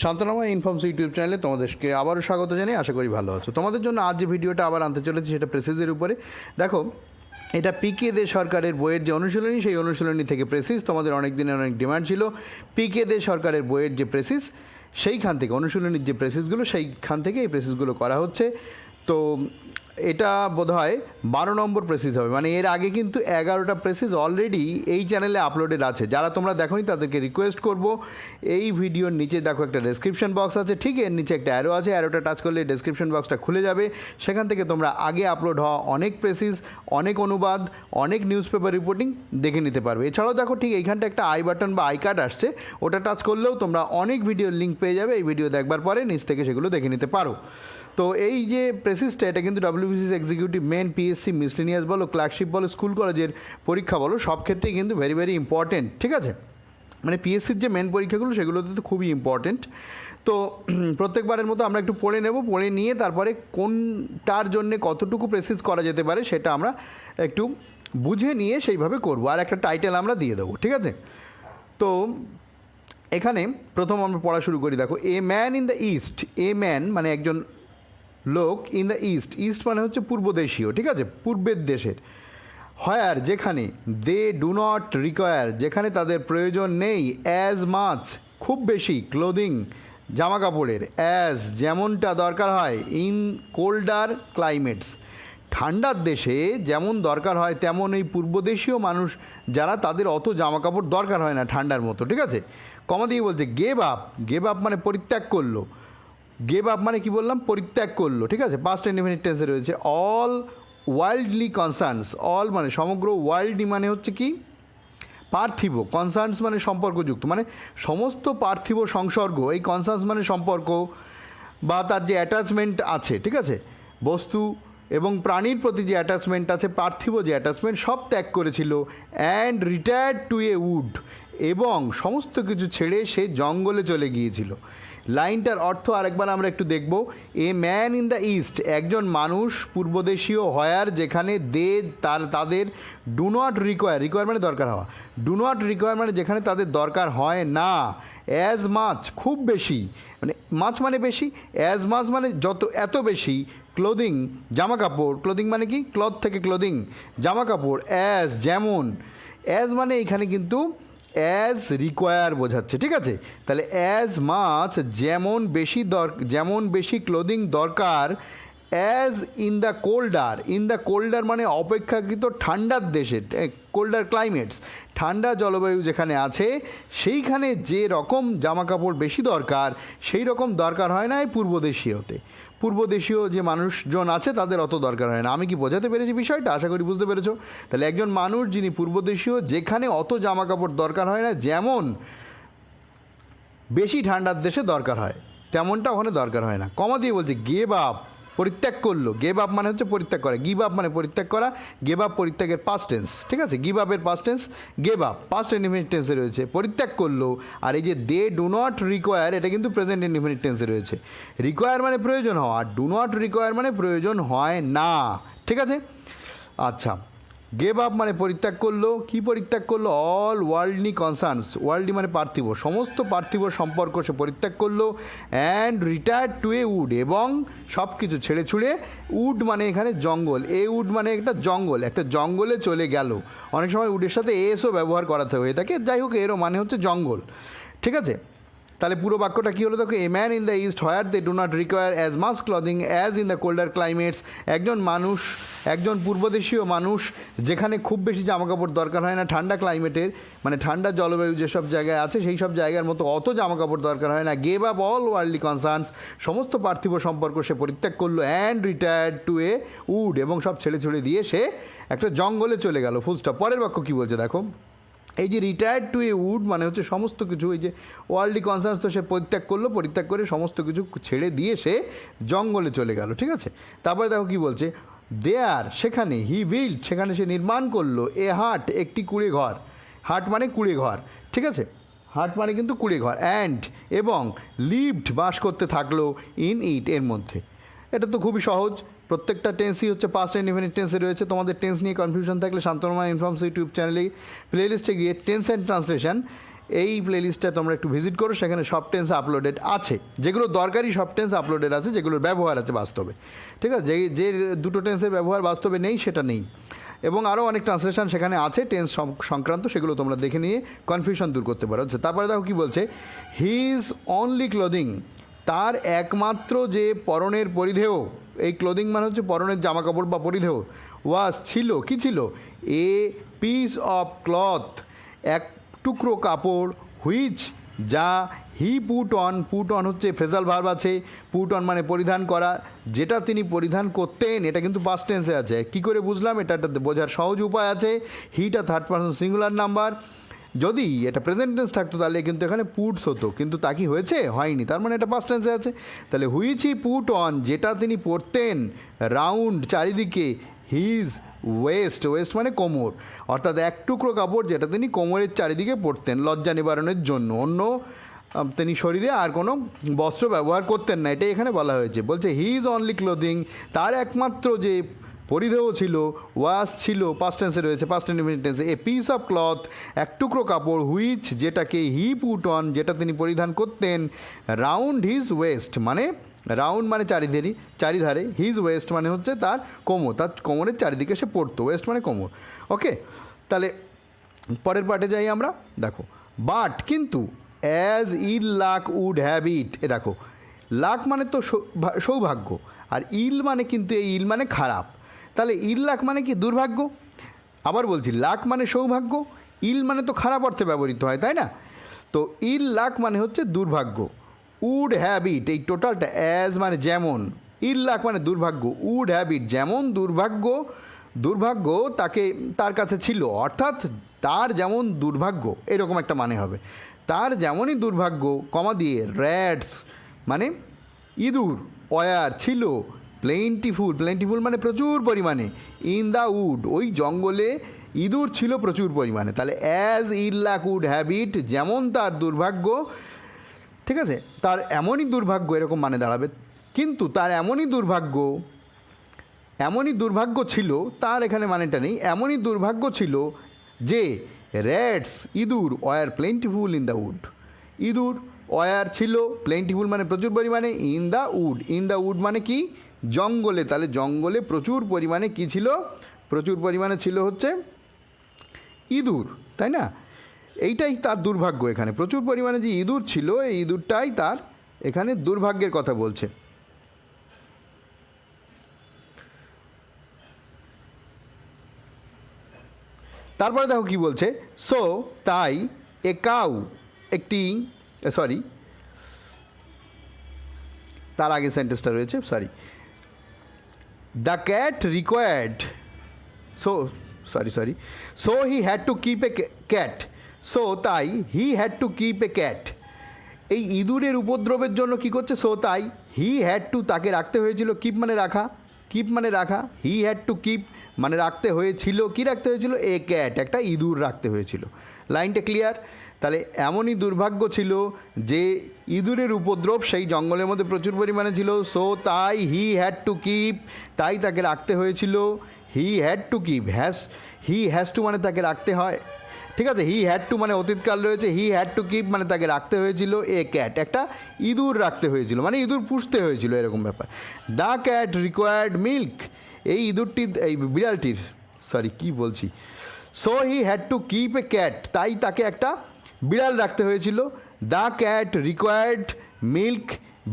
শান্তনামা informs YouTube চ্যানেলে তোমাদেরকে আবারও স্বাগত জানাই। আশা করি ভালো আছো। তোমাদের জন্য আজ যে ভিডিওটা আবার আনতে চলেছি সেটা প্রেসিসের উপরে। দেখো, এটা পিকে দে সরকারের বইয়ের যে অনুশীলনী, সেই অনুশীলনী থেকে প্রেসিস। তোমাদের অনেক দিনের অনেক ডিমান্ড ছিল পিকে দে সরকারের বইয়ের যে প্রেসিস, সেইখান থেকে অনুশীলনীর যে প্রেসিসগুলো, সেইখান থেকে এই প্রেসিসগুলো করা হচ্ছে। তো এটা বোধহয় 12 নম্বর প্রেসিস হবে, মানে এর আগে কিন্তু 11টা প্রেসিস অলরেডি এই চ্যানেলে আপলোডেড আছে। যারা তোমরা দেখোনি তাদেরকে রিকোয়েস্ট করব, এই ভিডিওর নিচে দেখো একটা ডেসক্রিপশন বক্স আছে, ঠিক এর নিচে একটা অ্যারো আছে, অ্যারোটা টাচ করলে ডেসক্রিপশন বক্সটা খুলে যাবে। সেখান থেকে তোমরা আগে আপলোড হওয়া অনেক প্রেসিস, অনেক অনুবাদ, অনেক নিউজ পেপার রিপোর্টিং দেখে নিতে পারবে। এছাড়াও দেখো ঠিক এইখানটা একটা আই বাটন বা আই কার্ড আসছে, ওটা টাচ করলেও তোমরা অনেক ভিডিওর লিঙ্ক পেয়ে যাবে। এই ভিডিও দেখবার পরে নিচ থেকে সেগুলো দেখে নিতে পারো। তো এই যে প্রেসিসটা, এটা কিন্তু WBCS executive main, PSC, miscellaneous বলো, ক্লার্কশিপ বলো, স্কুল কলেজের পরীক্ষা বলো, সব ক্ষেত্রেই কিন্তু ভেরি ভেরি ইম্পর্টেন্ট। ঠিক আছে, মানে পিএসসির যে মেন পরীক্ষাগুলো সেগুলোতে তো খুবই ইম্পর্টেন্ট। তো প্রত্যেকবারের মতো আমরা একটু পড়ে নেব, পড়ে নিয়ে তারপরে কোনটার জন্যে কতটুকু প্রেসিস করা যেতে পারে সেটা আমরা একটু বুঝে নিয়ে সেইভাবে করব, আর একটা টাইটেল আমরা দিয়ে দেবো। ঠিক আছে, তো এখানে প্রথম আমরা পড়া শুরু করি। দেখো, a man in the east, a man মানে একজন লোক, ইন দ্য ইস্ট, ইস্ট মানে হচ্ছে পূর্বদেশীয়, ঠিক আছে, পূর্বের দেশের, হোয়ার যেখানে, দে ডু নট রিকোয়ার যেখানে তাদের প্রয়োজন নেই, অ্যাজ মাচ খুব বেশি, ক্লোদিং জামা কাপড়ের, অ্যাজ যেমনটা দরকার হয়, ইন কোল্ডার ক্লাইমেটস ঠান্ডার দেশে যেমন দরকার হয় তেমন এই পূর্বদেশীয় মানুষ যারা, তাদের অত জামা কাপড় দরকার হয় না ঠান্ডার মতো। ঠিক আছে, কমা দিয়ে বলছে গেভ আপ, গেভ আপ মানে পরিত্যাগ করলো, গেভ আপ মানে কি বললাম, পরিত্যাগ করলো। ঠিক আছে, পাস্ট ইনডেফিনিট টেন্সে রয়েছে। অল ওয়ার্ল্ডলি কনসার্নস, অল মানে সমগ্র, ওয়ার্ল্ডলি মানে হচ্ছে কি পার্থিব, কনসার্নস মানে সম্পর্কযুক্ত, মানে সমস্ত পার্থিব সংসর্গ, এই কনসার্নস মানে সম্পর্ক বা তার যে অ্যাটাচমেন্ট আছে, ঠিক আছে, বস্তু এবং প্রাণীর প্রতি যে অ্যাটাচমেন্ট আছে, পার্থিব যে অ্যাটাচমেন্ট, সব ত্যাগ করেছিল। And retired to a wood, এবং সমস্ত কিছু ছেড়ে সে জঙ্গলে চলে গিয়েছিল। লাইনটার অর্থ আরেকবার আমরা একটু দেখব। এ ম্যান ইন দ্য ইস্ট একজন মানুষ পূর্বদেশীয়, হয়ার যেখানে, দে তাদের, ডু নট রিকোয়ার, রিকোয়ার মানে দরকার হওয়া, ডু নট রিকোয়ার মানে যেখানে তাদের দরকার হয় না, অ্যাজ মাচ খুব বেশি, মানে মাছ মানে বেশি, অ্যাজ মাচ মানে যত, এত বেশি, ক্লোদিং জামা কাপড়, ক্লোদিং মানে কি, ক্লথ থেকে ক্লোদিং জামা কাপড়, অ্যাজ যেমন, অ্যাজ মানে এখানে কিন্তু অ্যাজ রিকোয়ার বোঝাচ্ছে। ঠিক আছে, তাহলে অ্যাজ মাছ যেমন বেশি যেমন বেশি ক্লোদিং দরকার, as in the colder, in the colder মানে অপেক্ষাকৃত ঠান্ডার দেশে, কোল্ডার ক্লাইমেটস ঠান্ডা জলবায়ু যেখানে আছে, সেইখানে যে রকম জামা কাপড় বেশি দরকার, সেই রকম দরকার হয় না এই পূর্বদেশীয়তে। পূর্বদেশীয় যে মানুষজন আছে তাদের অত দরকার হয় না। আমি কি বোঝাতে পেরেছি বিষয়টা? আশা করি বুঝতে পেরেছো। তাহলে একজন মানুষ যিনি পূর্বদেশীয়, যেখানে অত জামা কাপড় দরকার হয় না, যেমন বেশি ঠান্ডার দেশে দরকার হয় তেমনটা ওখানে দরকার হয় না। কমা দিয়ে বলছে গেভ আপ, পরিত্যাগ করলো। গেভ আপ মানে হচ্ছে পরিত্যাগ করা, গিভ আপ মানে পরিত্যাগ করা, গেভ আপ পরিত্যাগের পাস্ট টেন্স। ঠিক আছে, গিভ আপের past tense gave up, past indefinite টেন্সে রয়েছে, পরিত্যাগ করলো। আর এই যে দে ডু নট রিকোয়ার, এটা কিন্তু প্রেজেন্ট ইনডিফিনিট টেন্সে রয়েছে। রিকোয়ার মানে প্রয়োজন হওয়া, আর ডু নট রিকোয়ার মানে প্রয়োজন হয় না। ঠিক আছে, আচ্ছা, গেভ আপ মানে পরিত্যাগ করলো। কি পরিত্যাগ করলো? অল ওয়ার্ল্ডলি কনসার্নস, ওয়ার্ল্ডলি মানে পার্থিব, সমস্ত পার্থিব সম্পর্ক সে পরিত্যাগ করলো। And retired to a wood, এবং সব কিছু ছেড়ে ছুড়ে, উড মানে এখানে জঙ্গল, এ উড মানে একটা জঙ্গল, একটা জঙ্গলে চলে গেল। অনেক সময় উডের সাথে এসও ব্যবহার করাতে হয়ে থাকে, যাই হোক এরও মানে হচ্ছে জঙ্গল। ঠিক আছে, তাহলে পুরো বাক্যটা কী হলো? দেখো, a man in the east where they do not require as much clothing as in the colder climates, একজন মানুষ, একজন পূর্বদেশীয় মানুষ যেখানে খুব বেশি জামাকাপড় দরকার হয় না ঠান্ডা ক্লাইমেটের, মানে ঠান্ডা জলবায়ু যেসব জায়গায় আছে সেই সব জায়গার মতো অত জামাকাপড় দরকার হয় না। Gave up all worldly concerns, সমস্ত পার্থিব সম্পর্ক সে পরিত্যাগ করলো। And retired to a wood, এবং সব ছেড়ে ছুড়ে দিয়ে সে একটা জঙ্গলে চলে গেল। Full stop. পরের বাক্য কী বলছে দেখো, এই যে রিটায়ার্ড টু এ উড মানে হচ্ছে সমস্ত কিছু, এই যে ওয়ার্ল্ডলি কনসার্নস তো সে পরিত্যাগ করলো, পরিত্যাগ করে সমস্ত কিছু ছেড়ে দিয়ে সে জঙ্গলে চলে গেল। ঠিক আছে, তারপরে দেখো কী বলছে, দেয়ার সেখানে, হি বিল্ড সেখানে সে নির্মাণ করলো, এ হাট একটি কুঁড়ে ঘর, হাট মানে কুঁড়ে ঘর। ঠিক আছে, হাট মানে কিন্তু কুঁড়ে ঘর। অ্যান্ড এবং লিভড বাস করতে থাকলো, ইন ইট এর মধ্যে। এটা তো খুবই সহজ, প্রত্যেকটা টেন্সই হচ্ছে পাস্ট ইনডিফিনিট টেন্সে রয়েছে। তোমাদের টেন্স নিয়ে কনফিউশন থাকলে শান্তনামা ইনফর্মস ইউটিউব চ্যানেলে প্লেলিস্টে গিয়ে টেন্স অ্যান্ড ট্রান্সলেশন এই প্লেলিস্টটা তোমরা একটু ভিজিট করো, সেখানে সব টেন্স আপলোডেড আছে, যেগুলো দরকারি সব টেন্স আপলোডেড আছে, যেগুলোর ব্যবহার আছে বাস্তবে। ঠিক আছে, যে দুটো টেন্সের ব্যবহার বাস্তবে নেই সেটা নেই, এবং আরও অনেক ট্রান্সলেশন সেখানে আছে টেন্স সংক্রান্ত, সেগুলো তোমরা দেখে নিয়ে কনফিউশন দূর করতে পারো। তারপরে দেখো কী বলছে, হিজ অনলি ক্লোদিং, তার একমাত্র যে পরনের পরিধেয়, এই ক্লোদিং মানে হচ্ছে পরনের জামা কাপড় বা পরিধেয়, ওয়াজ ছিল, কি ছিল, এ পিস অফ ক্লথ, এক টুকরো কাপড়, হুইচ যা, হি পুট অন হচ্ছে ফ্রেজাল ভার্ব আছে, পুট অন মানে পরিধান করা, যেটা তিনি পরিধান করতেন, এটা কিন্তু পাস্ট টেন্সে আছে। কি করে বুঝলাম? এটা বোঝার সহজ উপায় আছে, হিটা থার্ড পারসন সিঙ্গুলার নাম্বার, যদি এটা প্রেজেন্ট টেন্স থাকতো তাহলে কিন্তু এখানে পুটস হতো, কিন্তু তা কি হয়েছে? হয়নি, তার মানে এটা পাস্ট টেন্সে আছে। তাহলে হুইচ হি পুট অন, যেটা তিনি পরতেন, রাউন্ড চারিদিকে, হিজ ওয়েস্ট মানে কোমর, অর্থাৎ এক টুকরো কাপড় যেটা তিনি কোমরের চারিদিকে পরতেন লজ্জা নিবারণের জন্য, অন্য তিনি শরীরে আর কোনো বস্ত্র ব্যবহার করতেন না, এটাই এখানে বলা হয়েছে। বলছে হিজ অনলি ক্লোদিং, তার একমাত্র যে পরিধেয় ছিল, ওয়াজ ছিল, পাস্ট টেন্সে রয়েছে, পাস্ট ইনডিফিনিট টেন্সে, এ পিস অফ ক্লথ, এক টুকরো কাপড়, হুইচ যেটাকে, হি পুট অন যেটা তিনি পরিধান করতেন, রাউন্ড হিজ ওয়েস্ট মানে, রাউন্ড মানে চারিধারে, হিজ ওয়েস্ট মানে হচ্ছে তার কোমর, তার কোমরের চারিদিকে সে পড়তো, ওয়েস্ট মানে কোমর। ওকে, তাহলে পরের পার্টে যাই আমরা। দেখো, বাট কিন্তু, as ill luck would have it, এ দেখো, লাক মানে তো সৌভাগ্য, আর ইল মানে কিন্তু, এই ইল মানে খারাপ, তাহলে ইল লাক মানে কি? দুর্ভাগ্য। আবার বলছি, লাক মানে সৌভাগ্য, ইল মানে তো খারাপ অর্থে ব্যবহৃত হয়, তাই না? তো ইল লাক মানে হচ্ছে দুর্ভাগ্য, উড হ্যাভ ইট, এই টোটালটা, অ্যাজ মানে যেমন, ইল লাক মানে দুর্ভাগ্য, উড হ্যাভ ইট যেমন দুর্ভাগ্য তাকে, তার কাছে ছিল, অর্থাৎ তার যেমন দুর্ভাগ্য, এরকম একটা মানে হবে, তার যেমনই দুর্ভাগ্য, কমা দিয়ে, র্যাটস মানে ইঁদুর, অয়ার ছিল, প্লেন্টিফুল মানে প্রচুর পরিমাণে, ইন দ্য উড ওই জঙ্গলে ইঁদুর ছিল প্রচুর পরিমাণে। তাহলে as ill luck would have it, যেমন তার দুর্ভাগ্য, ঠিক আছে, তার এমনই দুর্ভাগ্য, এরকম মানে দাঁড়াবে। কিন্তু তার এমনই দুর্ভাগ্য ছিল, তার এখানে মানেটা নেই, এমনই দুর্ভাগ্য ছিল যে, র্যাটস ইঁদুর, war plentiful in the would, ইঁদুর ওয়ার ছিল, প্লেন্টিফুল মানে প্রচুর পরিমাণে, ইন দ্য উড মানে কি? জঙ্গলে। তাহলে জঙ্গলে প্রচুর পরিমাণে কি ছিল? প্রচুর পরিমাণে ছিল হচ্ছে ইঁদুর, তাই না? এইটাই তার দুর্ভাগ্য, এখানে প্রচুর পরিমাণে যে ইঁদুর ছিল, এই ইঁদুরটাই তার এখানে দুর্ভাগ্যের কথা বলছে। তারপরে দেখো কি বলছে, সো তাই, এ কাউ একটি, সরি তার আগে সেন্টেন্সটা রয়েছে, sorry, the cat required, so he had to keep a cat, so তাই he had to keep a cat, এই ইঁদুরের উপদ্রবের জন্য কি করছে? সো তাই, হি হ্যাড টু তাকে রাখতে হয়েছিল, কিপ মানে রাখা, হি হ্যাড টু কিপ মানে রাখতে হয়েছিল, কি রাখতে হয়েছিল? এ ক্যাট, একটা ইঁদুর রাখতে হয়েছিল। লাইনটা ক্লিয়ার? তাহলে এমনই দুর্ভাগ্য ছিল যে ইঁদুরের উপদ্রব সেই জঙ্গলের মধ্যে প্রচুর পরিমাণে ছিল, সো তাই হি হ্যাড টু কিপ, তাই তাকে রাখতে হয়েছিল, হি had to keep, he has to মানে তাকে রাখতে হয়, ঠিক আছে, হি হ্যাড টু মানে অতীতকাল রয়েছে, হি হ্যাড টু কিপ মানে তাকে রাখতে হয়েছিল, এ ক্যাট একটা ইঁদুর রাখতে হয়েছিল, মানে ইঁদুর পুষতে হয়েছিল, এরকম ব্যাপার। দ্য ক্যাট রিকোয়ার্ড মিল্ক, এই বিড়ালটির, so he had to keep a cat, তাই তাকে একটা বিড়াল রাখতে হয়েছিল, দ্য ক্যাট রিকোয়ার্ড মিল্ক,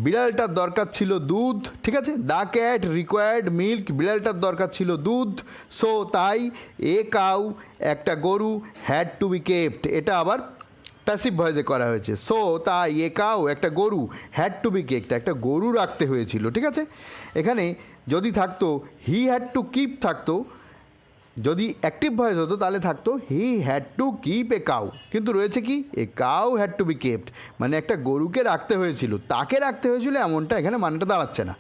বিড়ালটার দরকার ছিল দুধ, ঠিক আছে, দ্য ক্যাট রিকোয়ার্ড মিল্ক, বিড়ালটার দরকার ছিল দুধ, সো তাই, এ কাউ একটা গরু, হ্যাড টু বি কেপ্ট, এটা আবার প্যাসিভ ভয়েসে করা হয়েছে, সো তাই এ কাউ একটা গরু, হ্যাড টু বি কেপ্ট একটা গরু রাখতে হয়েছিল, ঠিক আছে। এখানে যদি থাকতো হি হ্যাড টু কিপ থাকতো, যদি অ্যাক্টিভ ভয়েস হতো তাহলে থাকতো হি had to keep a cow, কিন্তু রয়েছে কি? A cow had to be kept, মানে একটা গরুকে রাখতে হয়েছিল, তাকে রাখতে হয়েছিল, এমনটা এখানে মানেটা দাঁড়াচ্ছে না।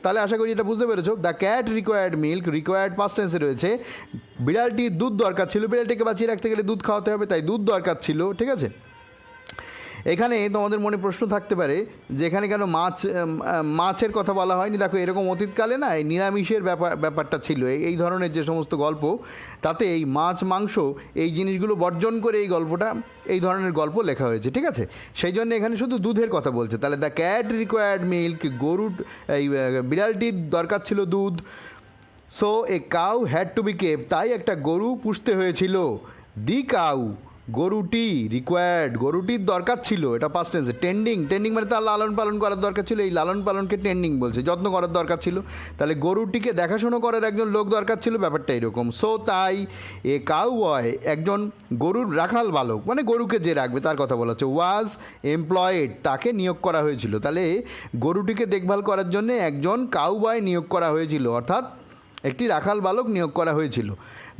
তাহলে আশা করি এটা বুঝতে পেরেছো। The cat required milk, required past টেন্সে রয়েছে, বিড়ালটির দুধ দরকার ছিল, বিড়ালটিকে বাঁচিয়ে রাখতে গেলে দুধ খাওয়াতে হবে, তাই দুধ দরকার ছিল, ঠিক আছে। এখানে তোমাদের মনে প্রশ্ন থাকতে পারে যে এখানে কেন মাছের কথা বলা হয়নি। দেখো এরকম অতীতকালে না এই নিরামিষের ব্যাপারটা ছিল, এই ধরনের যে সমস্ত গল্প তাতে এই মাছ মাংস এই জিনিসগুলো বর্জন করে এই গল্পটা এই ধরনের গল্প লেখা হয়েছে, ঠিক আছে। সেই জন্য এখানে শুধু দুধের কথা বলছে। তাহলে দ্য ক্যাট রিকোয়ার্ড মিল্ক, গরুর এই বিড়ালটির দরকার ছিল দুধ। So a cow had to be kept, তাই একটা গরু পুষতে হয়েছিল। দি কাউ, গরুটি, রিকোয়ার্ড, গরুটির দরকার ছিল, এটা পাস্ট টেন্সে। টেন্ডিং মানে তার লালন পালন করার দরকার ছিল, এই লালন পালনকে টেন্ডিং বলছে, যত্ন করার দরকার ছিল। তাহলে গরুটিকে দেখাশোনা করার একজন লোক দরকার ছিল, ব্যাপারটা এরকম। সো তাই এ কাউ বয়, একজন গরুর রাখাল বালক, মানে গরুকে যে রাখবে তার কথা বলা হচ্ছে, ওয়াজ এমপ্লয়েড, তাকে নিয়োগ করা হয়েছিল। তাহলে গরুটিকে দেখভাল করার জন্য একজন কাউ বয় নিয়োগ করা হয়েছিল, অর্থাৎ একটি রাখাল বালক নিয়োগ করা হয়েছিল।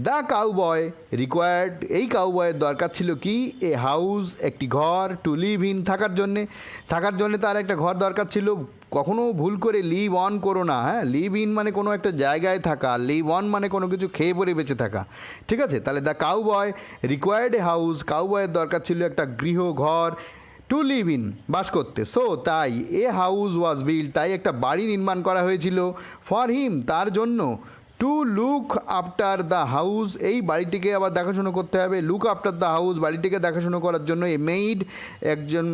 দ্য কাউবয় রিকোয়ার্ড, এই কাউবয়ের দরকার ছিল কি, এ হাউস, একটি ঘর, টু লিভ ইন, থাকার জন্যে তার একটা ঘর দরকার ছিল। কখনও ভুল করে লিভ অন করো না, হ্যাঁ, লিভ ইন মানে কোনো একটা জায়গায় থাকা, লিভ অন মানে কোনো কিছু খেয়ে পরে বেঁচে থাকা, ঠিক আছে। তাহলে the cowboy required a house, কাউবয়ের দরকার ছিল একটা গৃহ, ঘর, টু লিভ ইন, বাস করতে। সো তাই এ হাউস ওয়াজ বিল্ড, তাই একটা বাড়ি নির্মাণ করা হয়েছিল। ফর হিম, তার জন্য। To look after the house, এই বাড়িটিকে আবার দেখাশুনো করতে হবে। লুক আফটার দ্য হাউস, বাড়িটিকে দেখাশুনো করার জন্য এ মেইড, একজন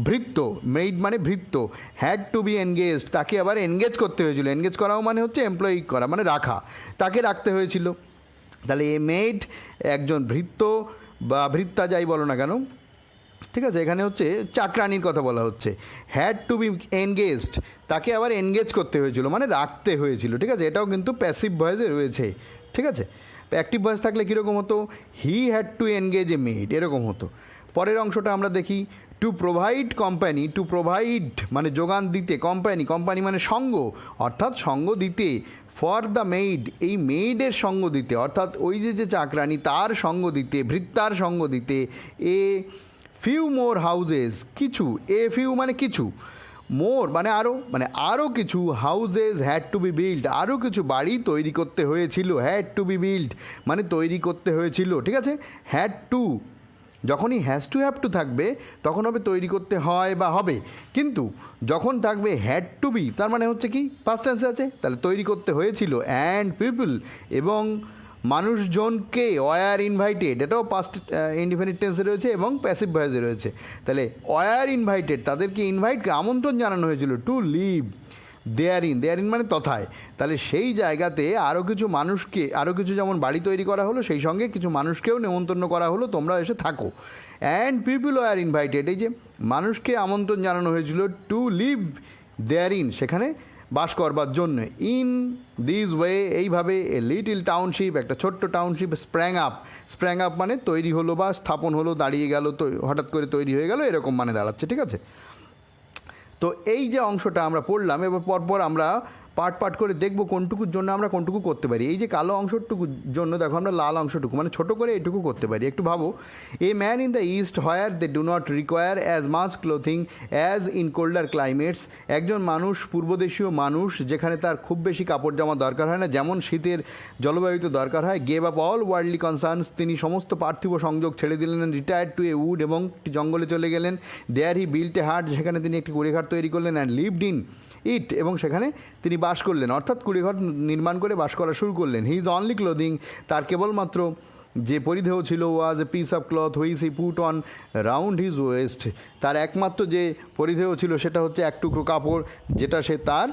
ভৃত্য, মেইড মানে ভৃত্য, হ্যাড টু বি এনগেজড, তাকে আবার এনগেজ করতে হয়েছিল। এনগেজ করাও মানে হচ্ছে এমপ্লয়ি করা, মানে রাখা, তাকে রাখতে হয়েছিল। তাহলে এ মেইড, একজন ভৃত্য বা ভৃত্তা যাই বলো না কেন, ঠিক আছে, এখানে হচ্ছে চাকরানির কথা বলা হচ্ছে। হ্যাড টু বি এনগেজড, তাকে আবার এনগেজ করতে হয়েছিল, মানে রাখতে হয়েছিল, ঠিক আছে। এটাও কিন্তু প্যাসিভ ভয়েসে রয়েছে, ঠিক আছে। অ্যাক্টিভ ভয়েস থাকলে কীরকম হতো, হি had two engage A made, এরকম হতো। পরের অংশটা আমরা দেখি, to provide company, to provide মানে যোগান দিতে, কোম্পানি মানে সঙ্গ, অর্থাৎ সঙ্গ দিতে, ফর দ্য মেইড, এই মেইডের সঙ্গ দিতে, অর্থাৎ ওই যে চাকরানি তার সঙ্গ দিতে, ভৃত্তার সঙ্গ দিতে। এ ফিউ মোর হাউজেস, কিছু, এ ফিউ মানে কিছু, মোর মানে আরও কিছু, houses had to B build, আরও কিছু বাড়ি তৈরি করতে হয়েছিল। হ্যাড টু বি বিল্ড মানে তৈরি করতে হয়েছিল, ঠিক আছে। হ্যাড টু, যখনই হ্যাজ টু হ্যাভ টু থাকবে তখন হবে তৈরি করতে হয় বা হবে, কিন্তু যখন থাকবে হ্যাড টু বি তার মানে হচ্ছে কি পাস্ট টেন্সে আছে, তাহলে তৈরি করতে হয়েছিল। অ্যান্ড পিপল, এবং মানুষজনকে, ওয়ার ইনভাইটেড, এটাও পাস্ট ইনডিফিনিট টেন্সে রয়েছে এবং প্যাসিভ ভয়েসে রয়েছে। তাহলে ওয়ার ইনভাইটেড, তাদেরকে আমন্ত্রণ জানানো হয়েছিল। টু লিভ দেয়ার ইন মানে তথায়, তাহলে সেই জায়গাতে আরও কিছু যেমন বাড়ি তৈরি করা হলো, সেই সঙ্গে কিছু মানুষকেও নেমন্তন্ন করা হলো, তোমরা এসে থাকো। অ্যান্ড পিপল ওয়ার ইনভাইটেড, এই যে মানুষকে আমন্ত্রণ জানানো হয়েছিল টু লিভ দেয়ার ইন, সেখানে বাস করবার জন্য। ইন দিস ওয়ে, এইভাবে এ লিটিল টাউনশিপ, একটা ছোট্ট টাউনশিপ স্প্র্যাং আপ মানে তৈরি হলো বা স্থাপন হলো, দাঁড়িয়ে গেল, তো হঠাৎ করে তৈরি হয়ে গেল, এরকম মানে দাঁড়াচ্ছে, ঠিক আছে। তো এই যে অংশটা আমরা পড়লাম, এবার পরপর আমরা পার্ট করে দেখব কোনটুকুর জন্য আমরা কোনটুকু করতে পারি। এই যে কালো অংশটুকুর জন্য দেখো আমরা লাল অংশটুকু মানে ছোটো করে এইটুকু করতে পারি। একটু ভাবো, a man in the east where they do not require as much clothing as in colder climates, একজন মানুষ, পূর্বদেশীয় মানুষ, যেখানে তার খুব বেশি কাপড় জামা দরকার হয় না, যেমন শীতের জলবায়ুতে দরকার হয়। Gave up all worldly concerns, তিনি সমস্ত পার্থিব সংযোগ ছেড়ে দিলেন। রিটায়ার্ড টু এ উড, এবং একটি জঙ্গলে চলে গেলেন। দেয়ার হি বিল্ট এ হাট, সেখানে তিনি একটি কুড়িঘর তৈরি করলেন। অ্যান্ড লিভড ইন ইট, এবং সেখানে তিনি বাস করলেন, অর্থাৎ কুড়িঘর নির্মাণ করে বাস করা শুরু করলেন। হি ইজ অনলি ক্লোদিং, তার কেবলমাত্র যে পরিধেয় ছিল, was a piece of cloth which he put on round his waist, তার একমাত্র যে পরিধেয় ছিল সেটা হচ্ছে এক টুকরো কাপড়, যেটা সে তার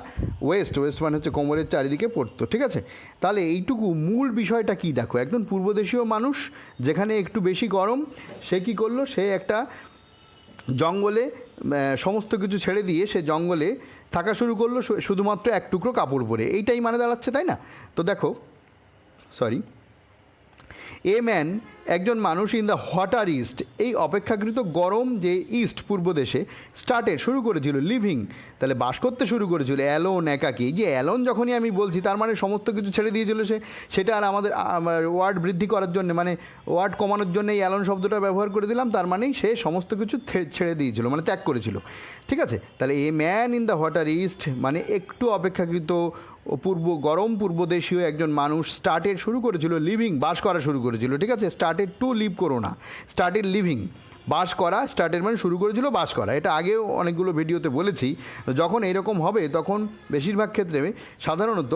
ওয়েস্ট মানে হচ্ছে কোমরের চারিদিকে পরতো, ঠিক আছে। তাহলে এইটুকু মূল বিষয়টা কি দেখো, একজন পূর্বদেশীয় মানুষ, যেখানে একটু বেশি গরম, সে কী করলো, সে একটা জঙ্গলে সমস্ত কিছু ছেড়ে দিয়ে সে জঙ্গলে থাকা শুরু করলো শুধুমাত্র এক টুকরো কাপড় পরে, এইটাই মানে দাঁড়াচ্ছে, তাই না? তো দেখো, এ ম্যান, একজন মানুষ, ইন দ্য হটার ইস্ট, এই অপেক্ষাকৃত গরম যে ইস্ট, পূর্ব দেশে, শুরু করেছিল লিভিং, তাহলে বাস করতে শুরু করেছিল অ্যালোন, একাকী। যে অ্যালোন যখনই আমি বলছি তার মানে সমস্ত কিছু ছেড়ে দিয়েছিল সেটা আর আমাদের ওয়ার্ড বৃদ্ধি করার জন্য, মানে ওয়ার্ড কমানোর জন্য এই অ্যালোন শব্দটা ব্যবহার করে দিলাম, তার মানেই সে সমস্ত কিছু ছেড়ে দিয়েছিল, মানে ত্যাগ করেছিল, ঠিক আছে। তাহলে a man in the hotter east মানে একটু অপেক্ষাকৃত গরম পূর্বদেশীয় একজন মানুষ শুরু করেছিল লিভিং, বাস করা শুরু করেছিল, ঠিক আছে। স্টার্টেড টু লিভ করো না, স্টার্টেড লিভিং, বাস করা, স্টার্টেড মানে শুরু করেছিল বাস করা। এটা আগেও অনেকগুলো ভিডিওতে বলেছি। যখন এরকম হবে তখন বেশিরভাগ ক্ষেত্রে সাধারণত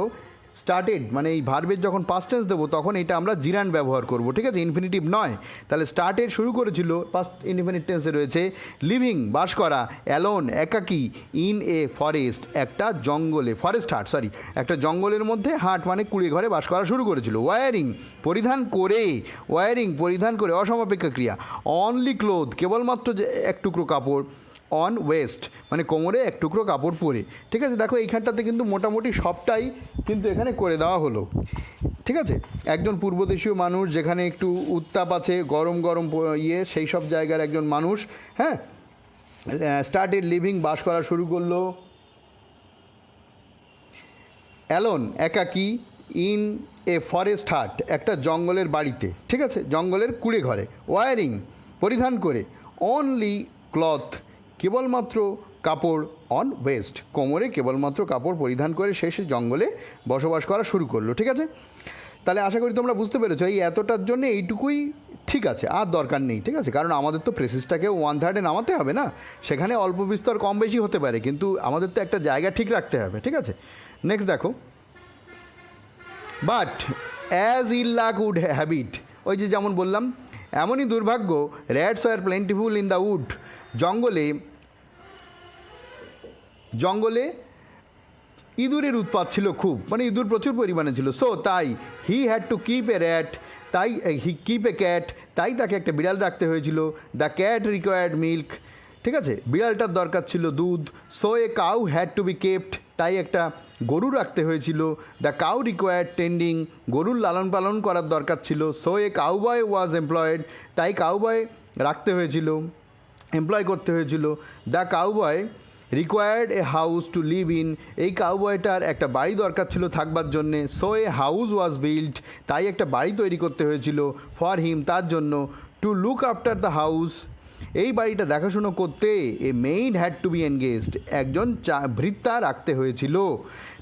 স্টার্টেড মানে এই ভার্বের যখন পাস্ট টেন্স দেবো তখন এটা আমরা জিরান্ড ব্যবহার করব, ঠিক আছে, ইনফিনিটিভ নয়। তাহলে স্টার্টেড শুরু করেছিল, পাস্ট ইনফিনিট টেন্সে রয়েছে। লিভিং বাস করা, অ্যালোন একাকী, ইন এ ফরেস্ট একটা জঙ্গলে, ফরেস্ট হাট সরি একটা জঙ্গলের মধ্যে, হাট মানে কুড়ে ঘরে বাস করা শুরু করেছিল। ওয়ারিং পরিধান করে, ওয়ারিং পরিধান করে অসমাপেক্ষা ক্রিয়া। অনলি ক্লোথ কেবলমাত্র যে এক টুকরো কাপড়। অন ওয়েস্ট মানে কোমরে এক টুকরো কাপড় পরে, ঠিক আছে। দেখো এইখানটাতে কিন্তু মোটামুটি সবটাই কিন্তু এখানে করে দেওয়া হলো, ঠিক আছে। একজন পূর্বদেশীয় মানুষ, যেখানে একটু উত্তাপ আছে, গরম গরম সেই সব জায়গার একজন মানুষ, হ্যাঁ, স্টার্টেড লিভিং বাস করা শুরু করলো। অ্যালোন একাকী, ইন এ ফরেস্ট হাট একটা জঙ্গলের বাড়িতে, ঠিক আছে, জঙ্গলের কুড়ে ঘরে। ওয়ারিং পরিধান করে, অনলি ক্লথ কেবলমাত্র কাপড়, অন ওয়েস্ট কোমরে কেবলমাত্র কাপড় পরিধান করে সে জঙ্গলে বসবাস করা শুরু করলো, ঠিক আছে। তাহলে আশা করি তোমরা বুঝতে পেরেছো এই এতটার জন্য এইটুকুই ঠিক আছে, আর দরকার নেই, ঠিক আছে, কারণ আমাদের তো প্রেসিসটাকে 1/3 নামাতে হবে না, সেখানে অল্প বিস্তর কম বেশি হতে পারে, কিন্তু আমাদের তো একটা জায়গা ঠিক রাখতে হবে, ঠিক আছে। নেক্সট দেখো, but as ill luck would have it, ওই যে যেমন বললাম, এমনই দুর্ভাগ্য, rats are plentiful in the wood, জঙ্গলে ইঁদুরের উৎপাত ছিল খুব, মানে ইঁদুর প্রচুর পরিমাণে ছিল। সো তাই he had to keep a rat, তাই হি কিপ এ ক্যাট, তাই তাকে একটা বিড়াল রাখতে হয়েছিল। দ্য ক্যাট রিকোয়ার্ড মিল্ক, ঠিক আছে, বিড়ালটার দরকার ছিল দুধ। So a cow had to be kept, তাই একটা গরু রাখতে হয়েছিল। দ্য কাউ রিকোয়ার্ড টেন্ডিং, গরুর লালন পালন করার দরকার ছিল। সো এ কাউবয় ওয়াজ এমপ্লয়েড, তাই কাউবয় রাখতে হয়েছিল, এমপ্লয় করতে হয়েছিল। The cowboy required a house to live in, এই কাউবয়টার একটা বাড়ি দরকার ছিল থাকবার জন্যে। So a house was built, তাই একটা বাড়ি তৈরি করতে হয়েছিল। ফর হিম তার জন্য। To look after the house, এই বাড়িটা দেখাশুনো করতে a maid had to be engaged, একজন ভৃত্যা রাখতে হয়েছিল,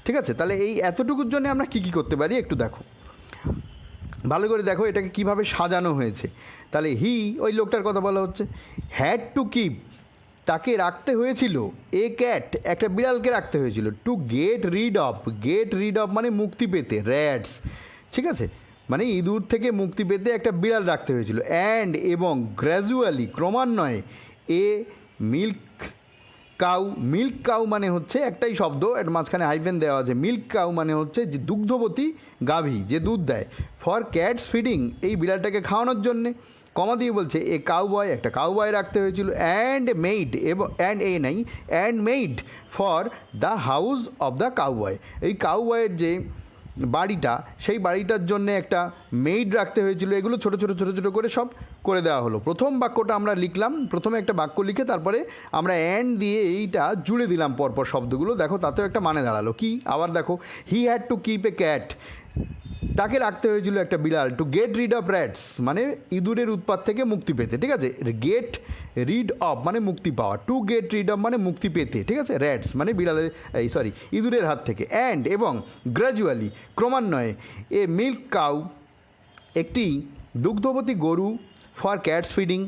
ঠিক আছে। তাহলে এই এতটুকুর জন্য আমরা কী কী করতে পারি একটু দেখো, ভালো করে দেখো এটাকে কিভাবে সাজানো হয়েছে। তাহলে হি, ওই লোকটার কথা বলা হচ্ছে, হ্যাড টু কিপ তাকে রাখতে হয়েছিল, এ ক্যাট একটা বিড়ালকে রাখতে হয়েছিল। টু গেট রিড অফ মানে মুক্তি পেতে, র্যাটস, ঠিক আছে, মানে ইঁদুর থেকে মুক্তি পেতে একটা বিড়াল রাখতে হয়েছিল। অ্যান্ড এবং গ্র্যাজুয়ালি ক্রমান্বয়ে, এ মিল্ক কাউ মানে হচ্ছে একটাই শব্দ, এর মাঝখানে হাইফেন দেওয়া আছে। মিল্ক কাউ মানে হচ্ছে যে দুগ্ধবতী গাভী যে দুধ দেয়। ফর ক্যাটস ফিডিং, এই বিড়ালটাকে খাওয়ানোর জন্যে, কমা দিয়ে বলছে এ কাউবয় একটা কাউবয় রাখতে হয়েছিল। And made for the house of the cowboy, এই কাউবয়ের যে বাড়িটা, সেই বাড়িটার জন্য একটা মেইড রাখতে হয়েছিল। এগুলো ছোটো ছোটো ছোটো ছোটো করে সব করে দেওয়া হলো। প্রথম বাক্যটা আমরা লিখলাম, প্রথমে একটা বাক্য লিখে তারপরে আমরা অ্যান্ড দিয়ে এইটা জুড়ে দিলাম পরপর শব্দগুলো, দেখো তাতেও একটা মানে দাঁড়ালো কি। আবার দেখো, হি had to keep a cat, তাকে রাখতে হয়েছিল একটা বিড়াল। To get rid of rats মানে ইঁদুরের উৎপাত থেকে মুক্তি পেতে, ঠিক আছে। গেট রিড অফ মানে মুক্তি পাওয়া, টু গেট রিড অফ মানে মুক্তি পেতে, ঠিক আছে। র্যাটস মানে বিড়ালের ইঁদুরের হাত থেকে। অ্যান্ড এবং গ্র্যাজুয়ালি ক্রমান্বয়ে, এ মিল্ক কাউ একটি দুগ্ধবতী গরু। ফর ক্যাটস ফিডিং,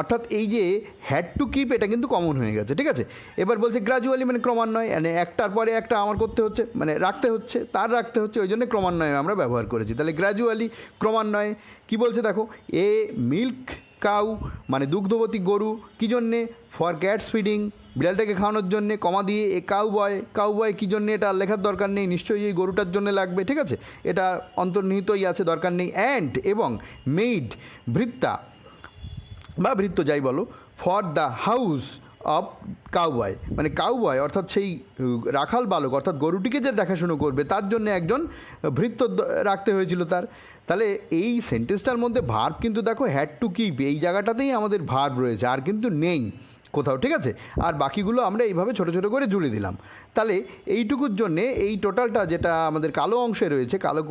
অর্থাৎ এই যে হ্যাড টু কিপ এটা কিন্তু কমন হয়ে গেছে, ঠিক আছে। এবার বলছে গ্র্যাজুয়ালি মানে ক্রমান্বয়ে, মানে একটার পরে একটা আমার করতে হচ্ছে, মানে রাখতে হচ্ছে, তার রাখতে হচ্ছে, ওই জন্য ক্রমান্বয়ে আমরা ব্যবহার করেছি। তাহলে গ্র্যাজুয়ালি ক্রমান্বয়ে কী বলছে দেখো, এ মিল্ক কাউ মানে দুগ্ধবতী গরু, কী জন্যে, ফর ক্যাটস ফিডিং বিড়ালটাকে খাওয়ানোর জন্যে, কমা দিয়ে এ কাউবয় কী জন্যে এটা লেখার দরকার নেই, নিশ্চয়ই এই গরুটার জন্য লাগবে, ঠিক আছে, এটা অন্তর্নিহিতই আছে, দরকার নেই। অ্যান্ড এবং মেইড ভৃত্যা বা ভৃত্য যাই বলো, for the house of cowboy মানে কাউবয় অর্থাৎ সেই রাখাল বালক অর্থাৎ গরুটিকে যে দেখাশুনো করবে তার জন্য একজন ভৃত্য রাখতে হয়েছিল তার। তাহলে এই সেন্টেন্সটার মধ্যে ভার্ব কিন্তু দেখো হ্যাড টু কিপ, এই জায়গাটাতেই আমাদের ভার্ব রয়েছে, আর কিন্তু নেই কোথাও, ঠিক আছে। আর বাকিগুলো আমরা এইভাবে ছোটো ছোটো করে জুড়ে দিলাম। তাহলে এইটুকুর জন্যে এই টোটালটা যেটা আমাদের কালো অংশে রয়েছে, কালো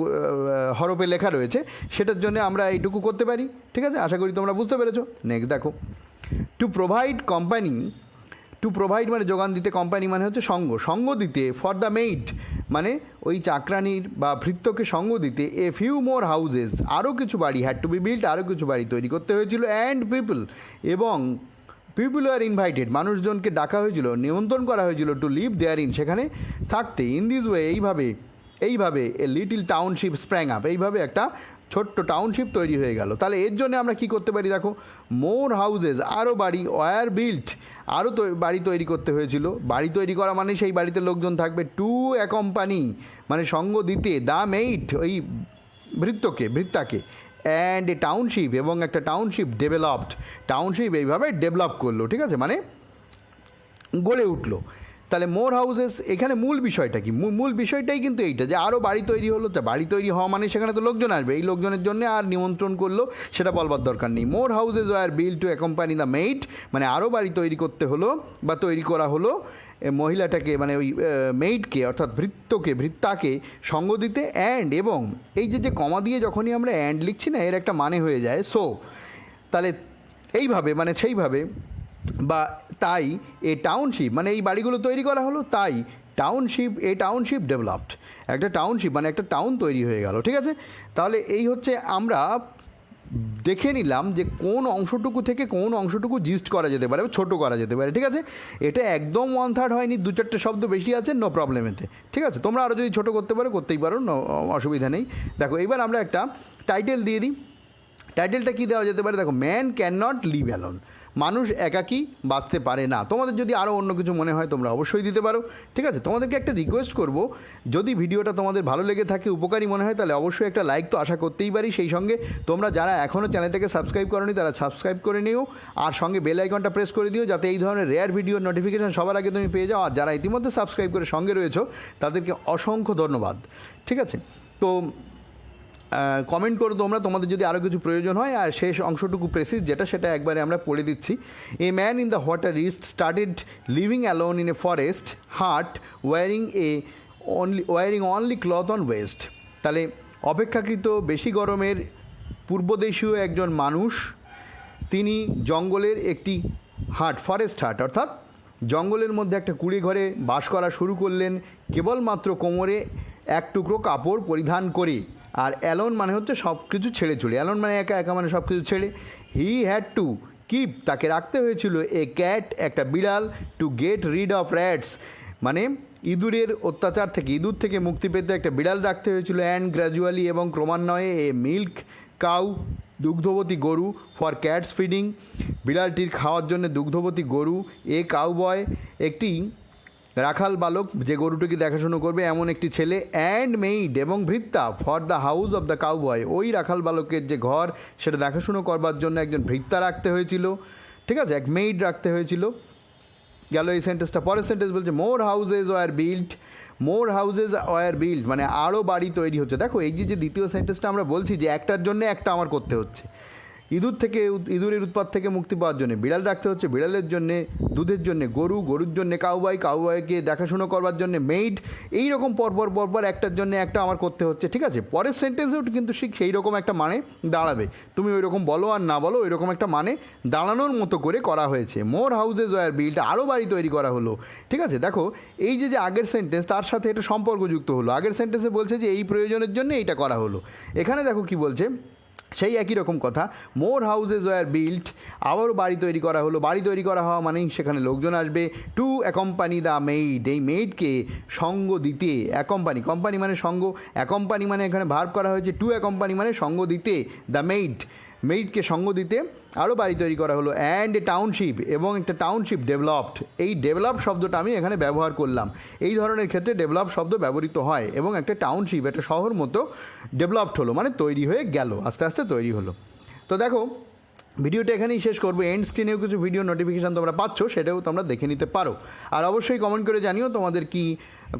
হরফে লেখা রয়েছে, সেটার জন্য আমরা এইটুকু করতে পারি, ঠিক আছে। আশা করি তোমরা বুঝতে পেরেছো। নেক্সট দেখো, টু প্রোভাইড টু প্রোভাইড মানে যোগান দিতে, কোম্পানি মানে হচ্ছে সঙ্গ দিতে, ফর দ্য মেইড মানে ওই চাকরানির বা ভৃত্যকে সঙ্গ দিতে, এ ফিউ মোর হাউজেস আরও কিছু বাড়ি, হ্যাড টু বি বিল্ড আরও কিছু বাড়ি তৈরি করতে হয়েছিল, অ্যান্ড এবং পিপল আর ইনভাইটেড মানুষজনকে ডাকা হয়েছিল, নিমন্ত্রণ করা হয়েছিল, টু লিভ দেয়ার ইন সেখানে থাকতে, ইন দিস ওয়ে এইভাবে a little township sprang up, এইভাবে একটা ছোট্ট টাউনশিপ তৈরি হয়ে গেল। তাহলে এর জন্য আমরা কি করতে পারি দেখো, মোর হাউজেস আরও বাড়ি, ওয়ার বিল্ট আরও বাড়ি তৈরি করতে হয়েছিল, বাড়ি তৈরি করা মানে সেই বাড়িতে লোকজন থাকবে, টু অ্যাকম্পানি মানে সঙ্গ দিতে, দ্য মেইড ওই ভৃত্তাকে, অ্যান্ড এ টাউনশিপ এবং একটা টাউনশিপ টাউনশিপ এইভাবে ডেভেলপ করলো, ঠিক আছে, মানে গড়ে উঠলো। তাহলে মোর হাউসেস এখানে মূল বিষয়টা কি, মূল বিষয়টাই কিন্তু এইটা যে আরও বাড়ি তৈরি হলো। তা বাড়ি তৈরি হওয়া মানে সেখানে তো লোকজন আসবে, এই লোকজনের জন্য আর নিমন্ত্রণ করলো সেটা বলবার দরকার নেই। More houses were build to accompany the maid মানে আরও বাড়ি তৈরি করতে হলো বা তৈরি করা হলো মহিলাটাকে মানে ওই মেইডকে অর্থাৎ ভৃত্তাকে সঙ্গ দিতে, অ্যান্ড এবং এই যে কমা দিয়ে যখনই আমরা অ্যান্ড লিখছি না এর একটা মানে হয়ে যায় সো। তাহলে এইভাবে মানে সেইভাবে বা তাই এ টাউনশিপ মানে এই বাড়িগুলো তৈরি করা হলো, তাই টাউনশিপ ডেভেলপড, একটা টাউনশিপ মানে একটা টাউন তৈরি হয়ে গেল, ঠিক আছে। তাহলে এই হচ্ছে আমরা দেখে নিলাম যে কোন অংশটুকু থেকে কোন অংশটুকু জিস্ট করা যেতে পারে, ছোটো করা যেতে পারে, ঠিক আছে। এটা একদম 1/3 হয়নি, 2-4টে শব্দ বেশি আছে, নো প্রবলেম এতে, ঠিক আছে। তোমরা আরও যদি ছোটো করতে পারো করতেই পারো, অসুবিধা নেই। দেখো এইবার আমরা একটা টাইটেল দিয়ে দিই। টাইটেলটা কী দেওয়া যেতে পারে দেখো, man can not live alone মানুষ একাকী বাঁচতে পারে না। তোমাদের যদি আরও অন্য কিছু মনে হয় তোমরা অবশ্যই দিতে পারো, ঠিক আছে। তোমাদেরকে একটা রিকোয়েস্ট করব, যদি ভিডিওটা তোমাদের ভালো লেগে থাকে, উপকারী মনে হয়, তাহলে অবশ্যই একটা লাইক তো আশা করতেই পারি। সেই সঙ্গে তোমরা যারা এখনও চ্যানেলটাকে সাবস্ক্রাইব করোনি তারা সাবস্ক্রাইব করে নিও, আর সঙ্গে বেল আইকনটা প্রেস করে দিও যাতে এই ধরনের রেয়ার ভিডিওর নোটিফিকেশান সবার আগে তুমি পেয়ে যাও। আর যারা ইতিমধ্যে সাবস্ক্রাইব করে সঙ্গে রয়েছো তাদেরকে অসংখ্য ধন্যবাদ, ঠিক আছে। তো কমেন্ট করো তোমরা, তোমাদের যদি আরও কিছু প্রয়োজন হয়। আর শেষ অংশটুকু প্রেসিস যেটা সেটা একবারে আমরা পড়ে দিচ্ছি। A man in the hotter east started living alone in a forest hut wearing only cloth on waist. তাহলে অপেক্ষাকৃত বেশি গরমের পূর্বদেশীয় একজন মানুষ, তিনি জঙ্গলের একটি ফরেস্ট হাট অর্থাৎ জঙ্গলের মধ্যে একটা কুড়ে ঘরে বাস করা শুরু করলেন, কেবলমাত্র কোমরে এক টুকরো কাপড় পরিধান করে। আর অ্যালোন মানে হচ্ছে সব কিছু ছেড়ে চলে, অ্যালোন মানে একা মানে সব কিছু ছেড়ে। হি হ্যাড টু কিপ তাকে রাখতে হয়েছিল এ ক্যাট একটা বিড়াল, to get rid of rats মানে ইঁদুরের অত্যাচার থেকে, ইঁদুর থেকে মুক্তি পেতে একটা বিড়াল রাখতে হয়েছিল। অ্যান্ড গ্র্যাজুয়ালি এবং ক্রমান্বয়ে এ মিল্ক কাউ দুগ্ধবতী গরু ফর ক্যাটস ফিডিং বিড়ালটির খাওয়ার জন্য দুগ্ধবতী গরু। এ কাউবয় একটি রাখাল বালক যে গরুটিকে দেখাশুনো করবে এমন একটি ছেলে। অ্যান্ড মেইড এবং ভৃত্তা for the house of the cowboy ওই রাখাল বালকের যে ঘর সেটা দেখাশুনো করবার জন্য একজন ভৃত্তা রাখতে হয়েছিল, ঠিক আছে, এক মেইড রাখতে হয়েছিল। গেল এই সেন্টেন্সটা। পরের সেন্টেন্স বলছে মোর হাউসেস ওয়ার বিল্ড মানে আরও বাড়ি তৈরি হচ্ছে। দেখো এই যে দ্বিতীয় সেন্টেন্সটা আমরা বলছি যে একটার জন্য একটা আমার করতে হচ্ছে, ইঁদুরের উৎপাত থেকে মুক্তি পাওয়ার জন্য বিড়াল রাখতে হচ্ছে, বিড়ালের জন্যে দুধের জন্যে গরুর জন্যে কাউবয়কে দেখাশুনো করবার জন্য মেইড। এইরকম পরপর একটার জন্য একটা আমার করতে হচ্ছে, ঠিক আছে। পরের সেন্টেন্সেও কিন্তু ঠিক সেই রকম একটা মানে দাঁড়াবে, তুমি ওই রকম বলো আর না বলো ওই রকম একটা মানে দাঁড়ানোর মতো করে করা হয়েছে। মোর হাউসেস ওয়ার বিল্ড আরও বাড়ি তৈরি করা হলো, ঠিক আছে। দেখো এই যে আগের সেন্টেন্স তার সাথে এটা সম্পর্কযুক্ত হলো। আগের সেন্টেন্সে বলছে যে এই প্রয়োজনের জন্য এইটা করা হলো, এখানে দেখো কি বলছে, সেই একই রকম কথা। মোর হাউসেস ওয়ার বিল্ট আবারও বাড়ি তৈরি করা হলো। বাড়ি তৈরি করা হওয়া মানেই সেখানে লোকজন আসবে। টু অ্যাকম্পানি দ্য মেইড এই মেইডকে সঙ্গ দিতে, কোম্পানি মানে সঙ্গ, অ্যাকম্পানি মানে এখানে ভার্ব করা হয়েছে, টু অ্যাকম্পানি মানে সঙ্গ দিতে, দ্য মেইডকে সঙ্গ দিতে আরও বাড়ি তৈরি করা হলো। অ্যান্ড এ টাউনশিপ এবং একটা টাউনশিপ ডেভেলপড, এই ডেভেলপড শব্দটা আমি এখানে ব্যবহার করলাম। এই ধরনের ক্ষেত্রে ডেভেলপ শব্দ ব্যবহৃত হয় এবং একটা টাউনশিপ একটা শহর মতো ডেভেলপড হলো মানে তৈরি হয়ে গেল, আস্তে আস্তে তৈরি হলো। তো দেখো ভিডিওটা এখানেই শেষ করবো। এন্ড স্ক্রিনেও কিছু ভিডিও নোটিফিকেশান তোমরা পাচ্ছ, সেটাও তোমরা দেখে নিতে পারো। আর অবশ্যই কমেন্ট করে জানিও তোমাদের কি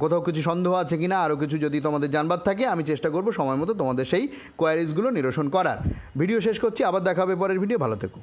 কোথাও কিছু সন্দেহ আছে কি না, আরও কিছু যদি তোমাদের জানবার থাকে আমি চেষ্টা করবো সময় মতো তোমাদের সেই কোয়ারিজগুলো নিরসন করার। ভিডিও শেষ করছি, আবার দেখা হবে পরের ভিডিও। ভালো থেকো।